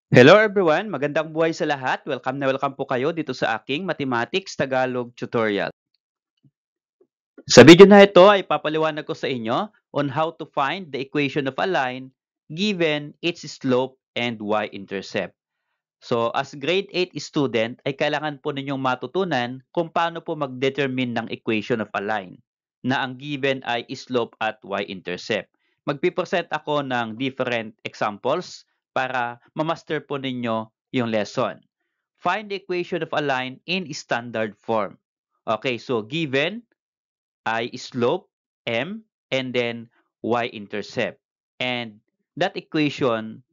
Hello everyone! Magandang buhay sa lahat. Welcome na welcome po kayo dito sa aking Mathematics Tagalog tutorial. Sa video na ito ay papaliwanag ko sa inyo on how to find the equation of a line given its slope and y-intercept. So as grade 8 student ay kailangan po ninyong matutunan kung paano po mag-determine ng equation of a line na ang given ay slope at y-intercept. Magpipresent ako ng different examples para mamaster po ninyo yung lesson. Find the equation of a line in standard form. Okay, so given ay slope m and then y-intercept. And that equation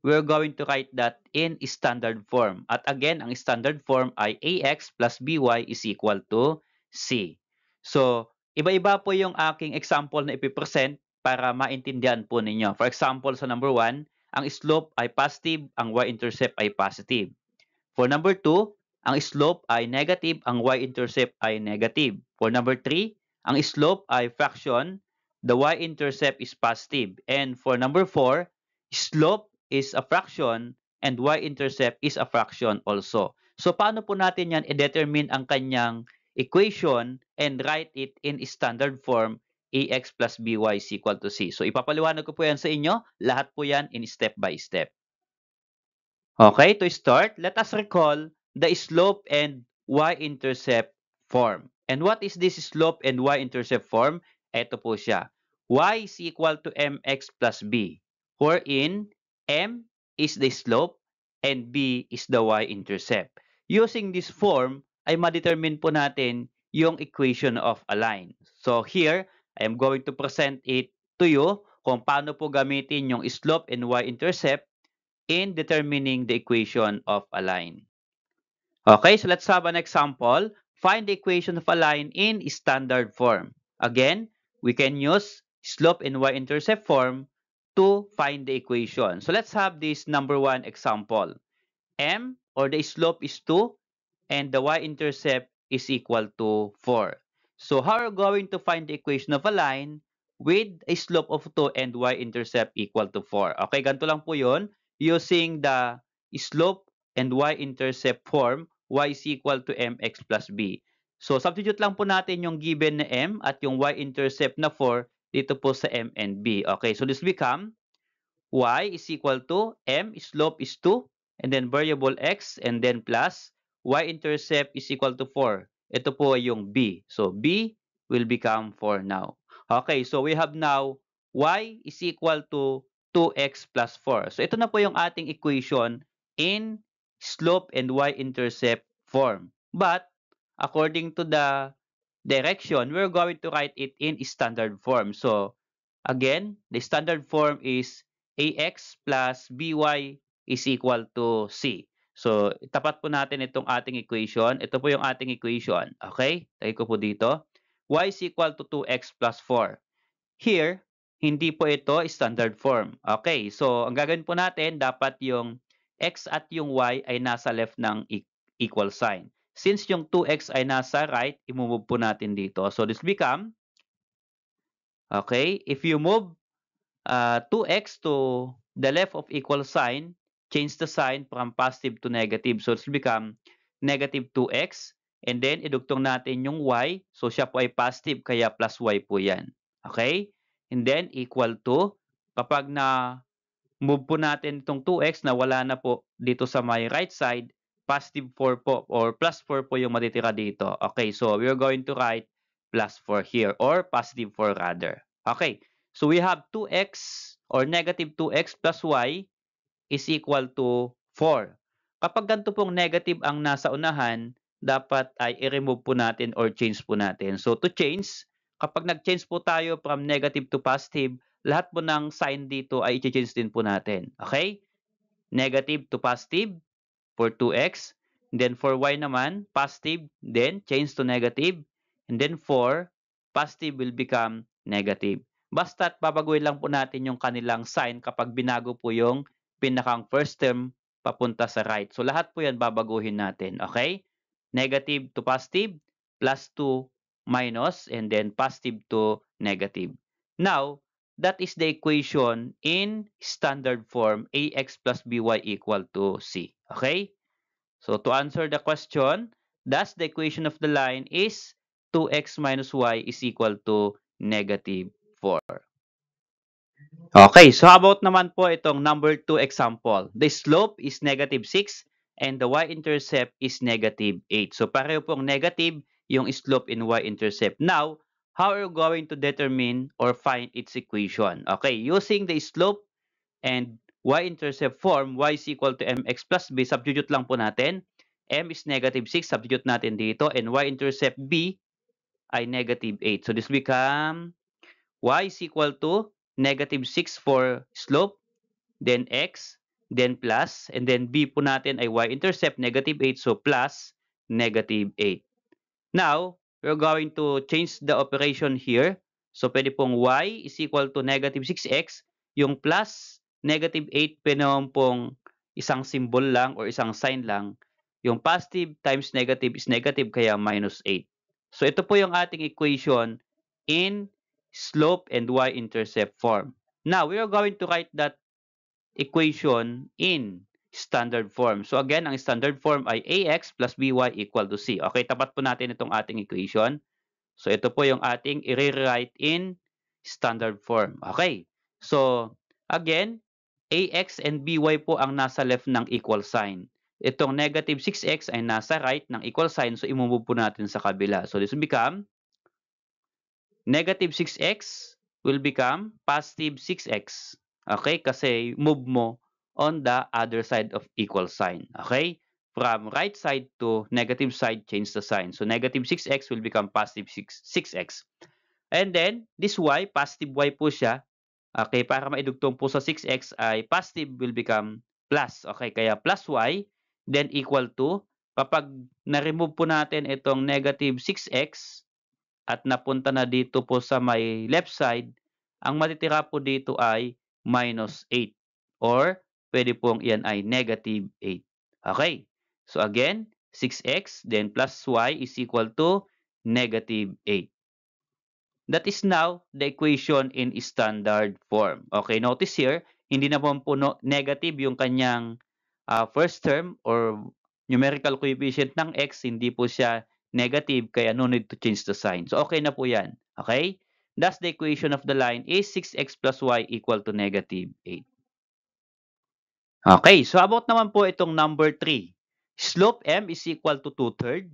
we're going to write that in standard form. At again, ang standard form ay ax plus by is equal to c. So, iba-iba po yung aking example na ipipresent para maintindihan po ninyo. For example, sa number 1, ang slope ay positive, ang y-intercept ay positive. For number 2, ang slope ay negative, ang y-intercept ay negative. For number 3, ang slope ay fraction, the y-intercept is positive. And for number 4, slope is a fraction and y-intercept is a fraction also. So paano po natin yan i-determine ang kanyang equation and write it in standard form ax plus by is equal to c. So ipapaliwanag ko po yan sa inyo. Lahat po yan in step by step. Okay, to start, let us recall the slope and y-intercept form. And what is this slope and y-intercept form? Ito po siya. Y is equal to mx plus b, wherein m is the slope and b is the y-intercept. Using this form, ay ma-determine po natin yung equation of a line. So here, I am going to present it to you kung paano po gamitin yung slope and y-intercept in determining the equation of a line. Okay, so let's have an example. Find the equation of a line in standard form. Again, we can use slope and y-intercept form to find the equation. So let's have this number 1 example. M, or the slope, is 2 and the y-intercept is equal to 4. So how are we going to find the equation of a line with a slope of 2 and y-intercept equal to 4? Okay, ganito lang po yun. Using the slope and y-intercept form, y is equal to mx plus b. So substitute lang po natin yung given na m at yung y-intercept na 4 dito po sa m and b. Okay, so this become y is equal to m, slope is 2, and then variable x, and then plus y-intercept is equal to 4. Ito po ay yung b. So b will become 4 now. Okay, so we have now y is equal to 2x plus 4. So ito na po yung ating equation in slope and y-intercept form. But according to the direction, we're going to write it in standard form. So again, the standard form is ax plus by is equal to c. So, tapat po natin itong ating equation. Ito po yung ating equation. Okay? Lagay ko po dito. Y is equal to 2x plus 4. Here, hindi po ito standard form. Okay, so ang gagawin po natin, dapat yung x at yung y ay nasa left ng equal sign. Since yung 2x ay nasa right, imove po natin dito. So this become, okay, if you move 2x to the left of equal sign, change the sign from positive to negative. So, it's become negative 2x. And then, idugtong natin yung y. So, siya po ay positive, kaya plus y po yan. Okay? And then, equal to, kapag na move po natin itong 2x na wala na po dito sa my right side, positive 4 po or plus 4 po yung matitira dito. Okay, so we are going to write plus 4 here or positive 4 rather. Okay, so we have 2x or negative 2x plus y is equal to 4. Kapag ganito pong negative ang nasa unahan, dapat ay i-remove po natin or change po natin. So to change, kapag nag-change po tayo from negative to positive, lahat po ng sign dito ay i-change din po natin. Okay? Negative to positive for 2x. Then for y naman, positive, then change to negative. And then for positive will become negative. Basta't babaguhin lang po natin yung kanilang sign kapag binago po yung pinakang first term papunta sa right. So lahat po yan babaguhin natin. Okay? Negative to positive, plus to minus, and then positive to negative. Now, that is the equation in standard form, ax plus by equal to c. Okay? So to answer the question, thus the equation of the line is 2x minus y is equal to negative 4. Okay, so how about naman po itong number 2 example? The slope is negative 6 and the y-intercept is negative 8. So pareho pong negative yung slope in y-intercept. Now, how are you going to determine or find its equation? Okay, using the slope and y-intercept form, y is equal to mx plus b, substitute lang po natin. M is negative 6, substitute natin dito, and y-intercept b ay negative 8. So this become y is equal to negative 6 for slope, then x, then plus, and then b po natin ay y-intercept negative 8, so plus negative 8. Now, we're going to change the operation here. So, pwede pong y is equal to negative 6x. Yung plus negative 8, pwede naman pong isang symbol lang or isang sign lang. Yung positive times negative is negative, kaya minus 8. So, ito po yung ating equation in slope and y-intercept form. Now, we are going to write that equation in standard form. So again, ang standard form ay ax plus by equal to c. Okay, tapat po natin itong ating equation. So ito po yung ating i-rewrite in standard form. Okay, so again, ax and by po ang nasa left ng equal sign. Itong negative 6x ay nasa right ng equal sign, so imumove po natin sa kabila. So this will become negative 6x will become positive 6x. Okay? Kasi move mo on the other side of equal sign. Okay? From right side to negative side, change the sign. So negative 6x will become positive 6x. And then, this y, positive y po siya. Okay? Para maidugtong po sa 6x ay positive will become plus. Okay? Kaya plus y, then equal to, kapag na-remove po natin itong negative 6x, at napunta na dito po sa may left side, ang matitira po dito ay minus 8 or pwede pong iyan ay negative 8. Okay. So again, 6x then plus y is equal to negative 8. That is now the equation in standard form. Okay, notice here, hindi na po negative yung kanyang first term or numerical coefficient ng x, hindi po siya negative, kaya no need to change the sign. So okay na po yan. Okay? Thus the equation of the line is 6x plus y equal to negative 8. Okay, so about naman po itong number 3. Slope m is equal to 2/3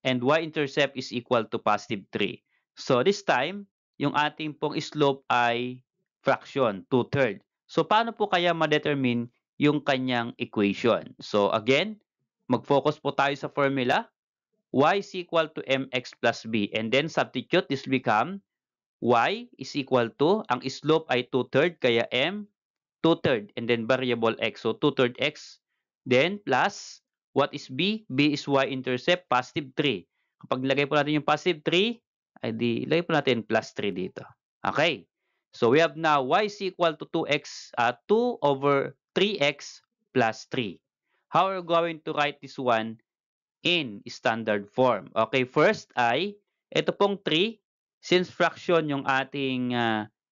and y-intercept is equal to positive 3. So this time, yung ating pong slope ay fraction, 2/3. So paano po kaya ma-determine yung kanyang equation? So again, mag-focus po tayo sa formula. Y is equal to mx plus b, and then substitute, this become y is equal to, ang slope ay 2/3, kaya m 2/3, and then variable x. So 2/3 x, then plus, what is b? B is y-intercept, positive 3. Kapag nilagay po natin yung positive 3, ay di, ilagay po natin plus 3 dito. Okay. So we have now y is equal to 2x, 2 over 3x plus 3. How are we going to write this one in standard form? Okay, first ay, ito pong 3, since fraction yung ating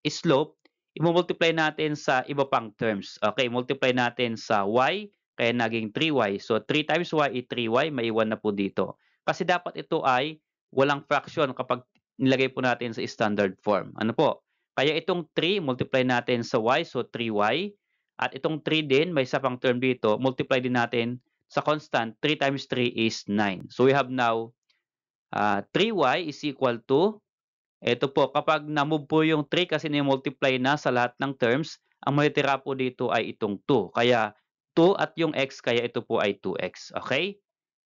slope, i-multiply natin sa iba pang terms. Okay, multiply natin sa y, kaya naging 3y. So 3 times y is 3y, maiwan na po dito. Kasi dapat ito ay walang fraction kapag nilagay po natin sa standard form. Ano po? Kaya itong 3, multiply natin sa y, so 3y. At itong 3 din, may isa pang term dito, multiply din natin sa constant. 3 times 3 is 9. So we have now 3y is equal to, ito po, kapag na-move po yung 3 kasi ni-multiply na sa lahat ng terms, ang matitira po dito ay itong 2. Kaya 2 at yung x, kaya ito po ay 2x. Okay?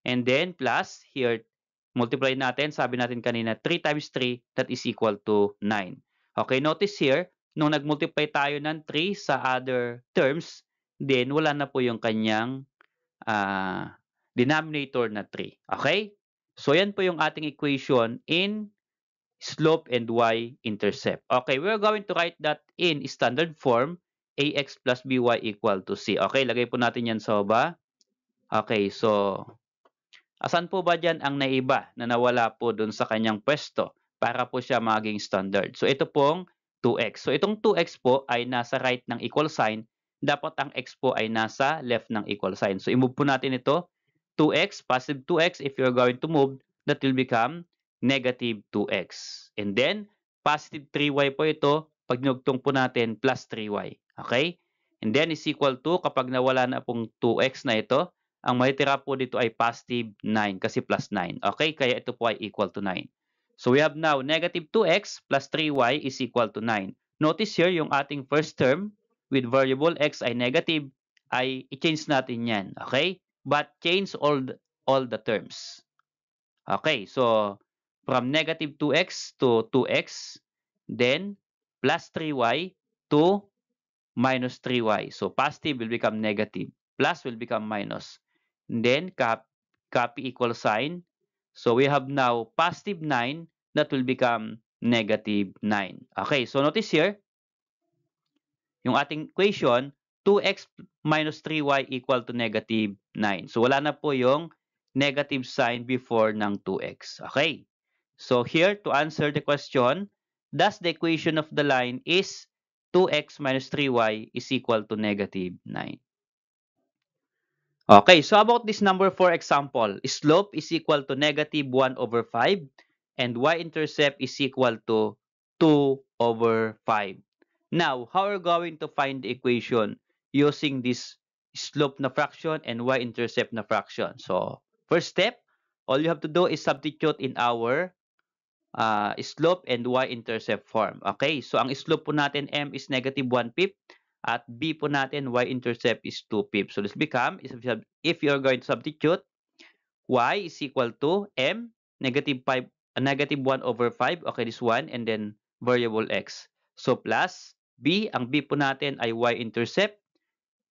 And then plus, here, multiply natin, sabi natin kanina, 3 times 3, that is equal to 9. Okay, notice here, nung nag-multiply tayo ng 3 sa other terms, then wala na po yung kanyang denominator na 3. Okay? So, yan po yung ating equation in slope and y-intercept. Okay, we're going to write that in standard form, ax plus by equal to c. Okay, lagay po natin yan sa baba. Okay, so, asan po ba dyan ang naiba na nawala po dun sa kanyang pwesto para po siya maging standard? So, ito pong 2x. So itong 2x po ay nasa right ng equal sign. Dapat ang x po ay nasa left ng equal sign. So i-move po natin ito. 2x, positive 2x. If you're going to move, that will become negative 2x. And then, positive 3y po ito. Pag nugtong po natin, plus 3y. Okay? And then, is equal to, kapag nawala na pong 2x na ito, ang matitira po dito ay positive 9 kasi plus 9. Okay? Kaya ito po ay equal to 9. So we have now negative 2x plus 3y is equal to 9. Notice here yung ating first term with variable x ay negative ay i-change natin yan. Okay? But change all the terms. Okay, so from negative 2x to 2x, then plus 3y to minus 3y. So positive will become negative, plus will become minus. And then copy equal sign. So we have now positive 9 that will become negative 9. Okay, so notice here, yung ating equation, 2x minus 3y equal to negative 9. So wala na po yung negative sign before ng 2x. Okay. So here, to answer the question, thus the equation of the line is 2x minus 3y is equal to negative 9. Okay, so about this number 4 example, slope is equal to negative 1 over 5 and y-intercept is equal to 2 over 5. Now, how are we going to find the equation using this slope na fraction and y-intercept na fraction? So, first step, all you have to do is substitute in our slope and y-intercept form. Okay, so ang slope po natin m is negative 1 pip at b po natin y-intercept is 2 pip. So this become, if you're going to substitute, y is equal to m negative 1 over 5. Okay, this one and then variable x. So plus b, ang b po natin ay y-intercept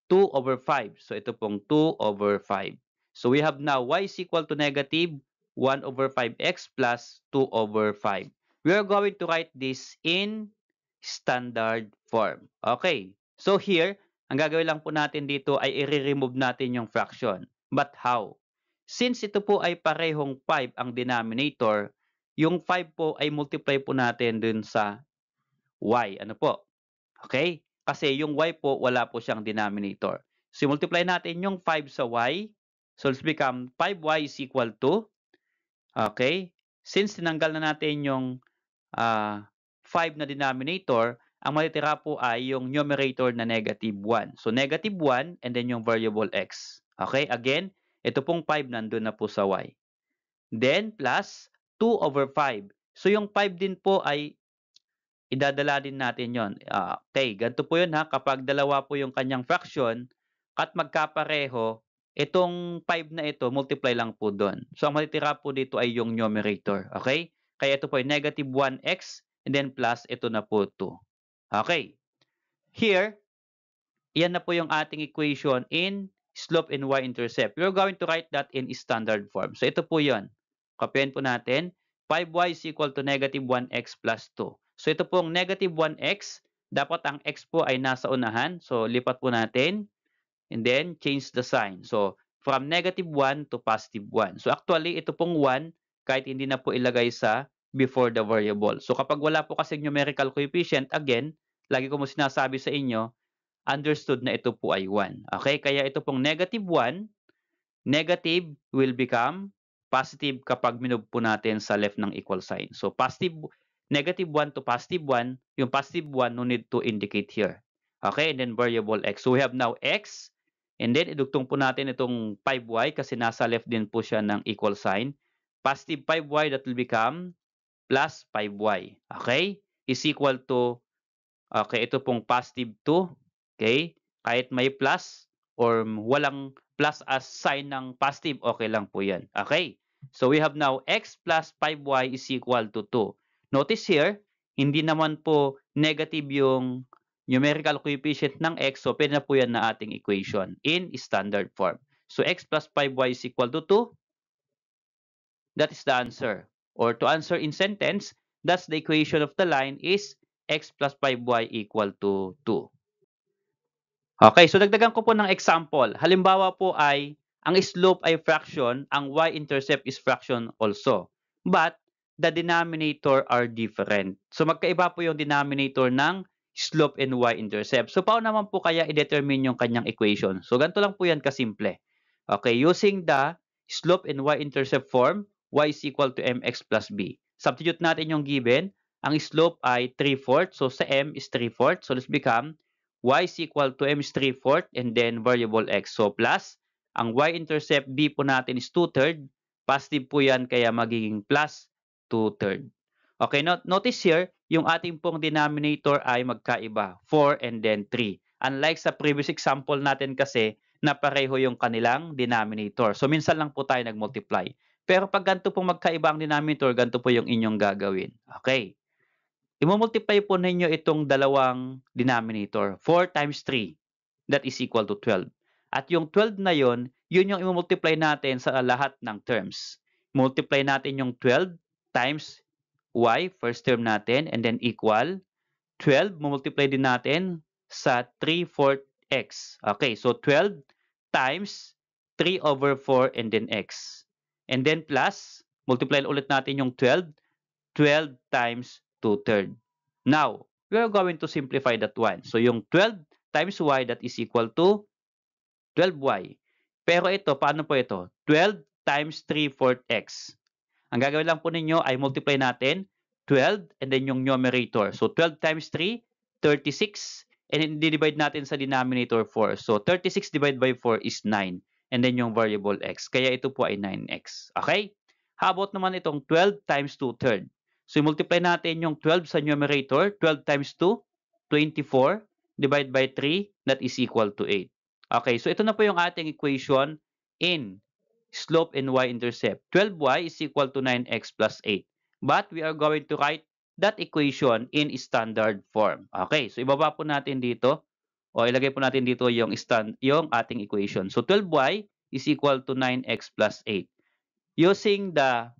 2 over 5. So ito pong 2 over 5. So we have now y is equal to negative 1 over 5x plus 2 over 5. We are going to write this in standard form. Okay. So here, ang gagawin lang po natin dito ay i-remove natin yung fraction. But how? Since ito po ay parehong 5 ang denominator, yung 5 po ay multiply po natin dun sa y. Ano po? Okay? Kasi yung y po, wala po siyang denominator. So, multiply natin yung 5 sa y. So, let's become 5y is equal to, okay? Since tinanggal na natin yung 5 na denominator, ang matitira po ay yung numerator na negative 1. So, negative 1 and then yung variable x. Okay? Again, ito pong 5 nandun na po sa y. Then, plus 2 over 5. So, yung 5 din po ay idadala din natin yon. Okay, ganito po yun ha. Kapag dalawa po yung kanyang fraction at magkapareho, itong 5 na ito, multiply lang po doon. So, ang matitira po dito ay yung numerator. Okay? Kaya ito po ay negative 1x and then plus ito na po 2. Okay. Here, yan na po yung ating equation in slope and y-intercept. We're going to write that in standard form. So, ito po yun. Kopyahin po natin. 5y is equal to negative 1x plus 2. So, ito pong negative 1x, dapat ang x po ay nasa unahan. So, lipat po natin. And then, change the sign. So, from negative 1 to positive 1. So, actually, ito pong 1, kahit hindi na po ilagay sa before the variable. So, kapag wala po kasi numerical coefficient, again, lagi ko mo sinasabi sa inyo, understood na ito po ay 1. Okay? Kaya ito pong negative 1, negative will become positive kapag minove po natin sa left ng equal sign. So, negative 1 to positive 1, yung positive 1 no need to indicate here. Okay? And then variable x. So, we have now x, and then idugtong po natin itong 5y kasi nasa left din po siya ng equal sign. Positive 5y, that will become plus 5y. Okay? Is equal to, okay, ito pong positive 2. Okay? Kahit may plus or walang plus as sign ng positive, okay lang po yan. Okay? So, we have now x plus 5y is equal to 2. Notice here, hindi naman po negative yung numerical coefficient ng x, so pwede na po yan na ating equation in standard form. So, x plus 5y is equal to 2. That is the answer. Or to answer in sentence, that's the equation of the line is x plus 5y equal to 2. Okay, so dagdagan ko po ng example. Halimbawa po ay ang slope ay fraction, ang y-intercept is fraction also. But the denominator are different. So magkaiba po yung denominator ng slope and y-intercept. So paano naman po kaya i-determine yung kanyang equation? So ganito lang po yan kasimple. Okay, using the slope and y-intercept form, y is equal to mx plus b. Substitute natin yung given. Ang slope ay 3/4. So sa m is 3/4. So let's become y is equal to m is 3/4 and then variable x. So plus, ang y-intercept b po natin is 2/3. Positive po yan kaya magiging plus 2/3. Okay, notice here, yung ating pong denominator ay magkaiba, 4 and then 3. Unlike sa previous example natin kasi, na pareho yung kanilang denominator. So, minsan lang po tayo nag-multiply. Pero pag ganito pong magkaiba ang denominator, ganito po yung inyong gagawin. Okay. I-multiply po ninyo itong dalawang denominator. 4 times 3, that is equal to 12. At yung 12 na yun yung i-multiply natin sa lahat ng terms. Multiply natin yung 12 times y, first term natin, and then equal 12, multiply din natin sa 3/4 x. Okay, so 12 times 3 over 4 and then x. And then plus, multiply ulit natin yung 12, 12 times 2/3. Now, we are going to simplify that one. So yung 12 times y, that is equal to 12y. Pero ito, paano po ito? 12 times 3/4 x. Ang gagawin lang po ninyo ay multiply natin 12 and then yung numerator. So 12 times 3, 36. And then divide natin sa denominator 4. So 36 divided by 4 is 9. And then yung variable x. Kaya ito po ay 9x. Okay? How about naman itong 12 times 2/3? So multiply natin yung 12 sa numerator. 12 times 2, 24. Divide by 3, that is equal to 8. Okay, so ito na po yung ating equation in slope and y-intercept. 12y is equal to 9x plus 8. But we are going to write that equation in standard form. Okay, so ibaba po natin dito o ilagay po natin dito yung ating equation. So 12y is equal to 9x plus 8. Using the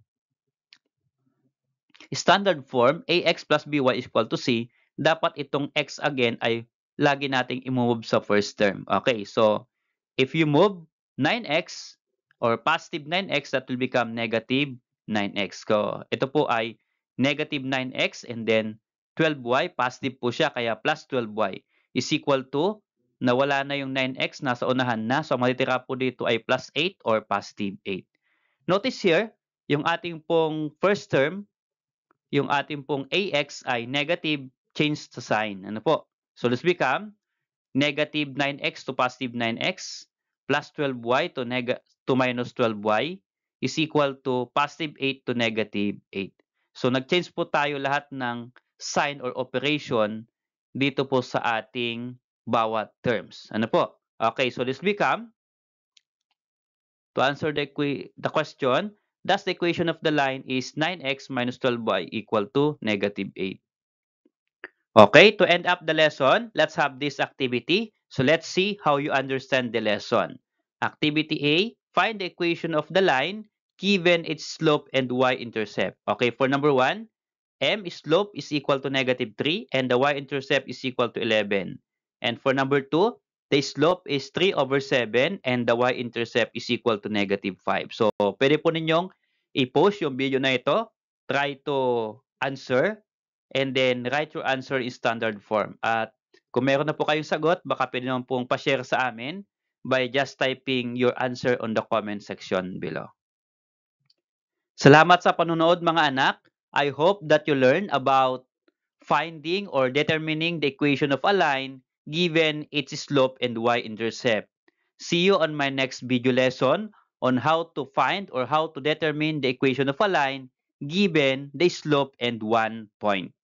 standard form, ax plus by is equal to c, dapat itong x again ay lagi nating i-move sa first term. Okay, so if you move 9x or positive 9x, that will become negative 9x. So ito po ay negative 9x and then 12y, positive po siya, kaya plus 12y is equal to, nawala na yung 9x, nasa unahan na. So matitira po dito ay plus 8 or positive 8. Notice here, yung ating pong first term, yung ating pong ax ay negative, change sa sign. Ano po? So let's become negative 9x to positive 9x plus 12y to minus 12y is equal to positive 8 to negative 8. So nag-change po tayo lahat ng sign or operation dito po sa ating bawat terms. Ano po? Okay, so this become, to answer the question, thus the equation of the line is 9x minus 12y equal to negative 8. Okay, to end up the lesson, let's have this activity. So let's see how you understand the lesson. Activity A, find the equation of the line given its slope and y-intercept. Okay, for number 1, m slope is equal to negative 3 and the y-intercept is equal to 11. And for number 2, the slope is 3 over 7 and the y-intercept is equal to negative 5. So, pwede po ninyong i-post yung video na ito, try to answer, and then write your answer in standard form. At kung meron na po kayong sagot, baka pwede naman pong pa-share sa amin by just typing your answer on the comment section below. Salamat sa panonood mga anak. I hope that you learn about finding or determining the equation of a line given its slope and y-intercept. See you on my next video lesson on how to find or how to determine the equation of a line given the slope and 1 point.